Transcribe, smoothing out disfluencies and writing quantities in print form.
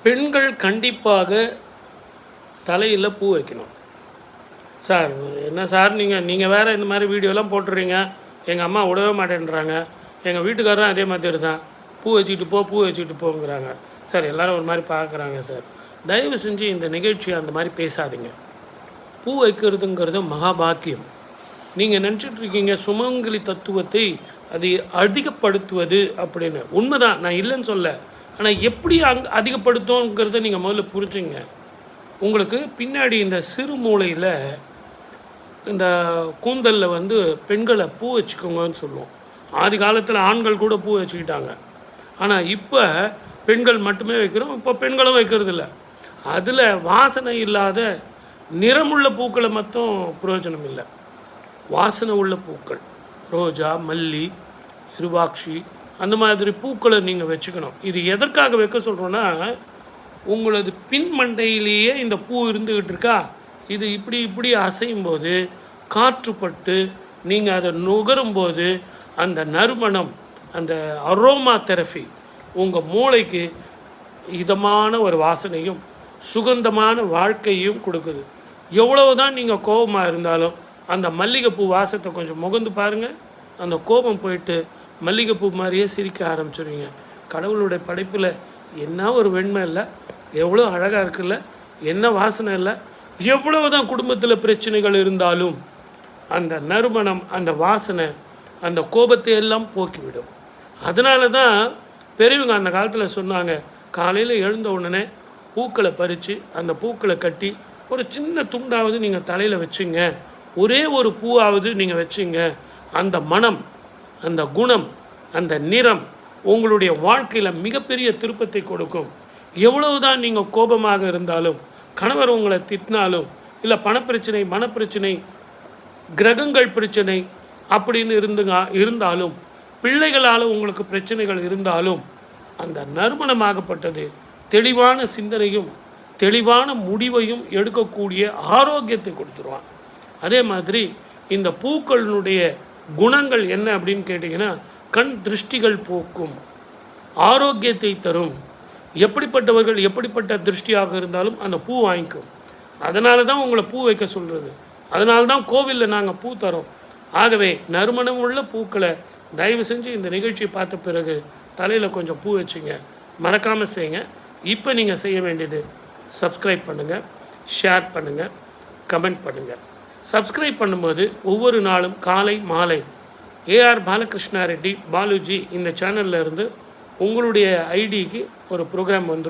பெண்கள் கண்டிப்பாக தலையில் பூ வைக்கணும். சார் என்ன சார் நீங்கள் வேறு இந்த மாதிரி வீடியோலாம் போட்டுறீங்க, எங்கள் அம்மா விடவே மாட்டேன்றாங்க, எங்கள் வீட்டுக்காரரும் அதே மாதிரி தான், பூ வச்சுக்கிட்டு போங்கிறாங்க. சார் எல்லோரும் ஒரு மாதிரி பார்க்குறாங்க. சார் தயவு செஞ்சு இந்த நிகழ்ச்சியை அந்த மாதிரி பேசாதீங்க. பூ வைக்கிறதுங்கிறது மகாபாக்கியம். நீங்கள் நினச்சிட்ருக்கீங்க சுமங்கலி தத்துவத்தை அதை அதிகப்படுத்துவது அப்படின்னு. உண்மைதான், நான் இல்லைன்னு சொல்ல. ஆனால் எப்படி அதிகப்படுத்தும்ங்கிறத நீங்கள் முதல்ல புரிஞ்சுங்க. உங்களுக்கு பின்னாடி இந்த சிறு மூளையில் இந்த கூந்தலில் பெண்களை பூ வச்சுக்கோங்கன்னு சொல்லுவோம். ஆதி காலத்தில் ஆண்கள் கூட பூ வச்சுக்கிட்டாங்க. ஆனால் இப்போ பெண்கள் மட்டுமே வைக்கிறோம். இப்போ பெண்களும் வைக்கிறது இல்லை. அதில் வாசனை இல்லாத நிறமுள்ள பூக்களை மட்டும் பிரயோஜனம் இல்லை. வாசனை உள்ள பூக்கள், ரோஜா, மல்லி, இருவாட்சி, அந்த மாதிரி பூக்களை நீங்கள் வச்சுக்கணும். இது எதற்காக வைக்க சொல்கிறோன்னா, உங்களது பின் மண்டையிலேயே இந்த பூ இருந்துக்கிட்டு இருக்கா, இது இப்படி அசையும் போது காற்றுப்பட்டு நீங்கள் அதை நுகரும்போது அந்த நறுமணம், அந்த அரோமா தெரபி உங்கள் மூளைக்கு இதமான ஒரு வாசனையும் சுகந்தமான வாழ்க்கையும் கொடுக்குது. எவ்வளவு தான் நீங்கள் கோபமாக இருந்தாலும் அந்த மல்லிகைப்பூ வாசத்தை கொஞ்சம் முகந்து பாருங்கள், அந்த கோபம் போயிட்டு மல்லிகைப்பூ மாதிரியே சிரிக்க ஆரம்பிச்சிடுவீங்க. கடவுளுடைய படைப்பில் என்ன ஒரு வெண்மை இல்லை, எவ்வளோ அழகாக இருக்குல்ல, என்ன வாசனை இல்லை. எவ்வளவு தான் குடும்பத்தில் பிரச்சனைகள் இருந்தாலும் அந்த நறுமணம், அந்த வாசனை அந்த கோபத்தை எல்லாம் போக்கிவிடும். அதனால தான் பெரியவங்க அந்த காலத்தில் சொன்னாங்க, காலையில் எழுந்த உடனே பூக்களை பறித்து அந்த பூக்களை கட்டி ஒரு சின்ன துண்டாவது நீங்கள் தலையில் வச்சுங்க, ஒரே ஒரு பூவாவது நீங்கள் வச்சுங்க. அந்த மனம், அந்த குணம், அந்த நிறம் உங்களுடைய வாழ்க்கையில் மிகப்பெரிய திருப்பத்தை கொடுக்கும். எவ்வளவு தான் நீங்கள் கோபமாக இருந்தாலும், கணவர் உங்களை திட்டினாலும், இல்லை பணப்பிரச்சனை, மனப்பிரச்சனை, கிரகங்கள் பிரச்சனை அப்படின்னு இருந்தாலும், பிள்ளைகளால் உங்களுக்கு பிரச்சனைகள் இருந்தாலும், அந்த நறுமணமாகப்பட்டது தெளிவான சிந்தனையும் தெளிவான முடிவையும் எடுக்கக்கூடிய ஆரோக்கியத்தை கொடுத்துருவான். அதே மாதிரி இந்த பூக்களினுடைய குணங்கள் என்ன அப்படின்னு கேட்டிங்கன்னா, கண் திருஷ்டிகள் போக்கும், ஆரோக்கியத்தை தரும். எப்படிப்பட்டவர்கள் எப்படிப்பட்ட திருஷ்டியாக இருந்தாலும் அந்த பூ வாங்கிக்கும். அதனால தான் உங்களை பூ வைக்க சொல்கிறது. அதனால தான் கோவிலில் நாங்கள் பூ தரோம். ஆகவே நறுமணம் உள்ள பூக்களை தயவு செஞ்சு இந்த நிகழ்ச்சியை பார்த்த பிறகு தலையில் கொஞ்சம் பூ வச்சுங்க, மறக்காமல் செய்யுங்க. இப்போ நீங்கள் செய்ய வேண்டியது சப்ஸ்கிரைப் பண்ணுங்கள், ஷேர் பண்ணுங்கள், கமெண்ட் பண்ணுங்கள். சப்ஸ்கிரைப் பண்ணும்போது ஒவ்வொரு நாளும் காலை மாலை ஏஆர் பாலகிருஷ்ணா ரெட்டி பாலுஜி இந்த சேனலில் இருந்து உங்களுடைய ஐடிக்கு ஒரு ப்ரோக்ராம் வந்துடும்.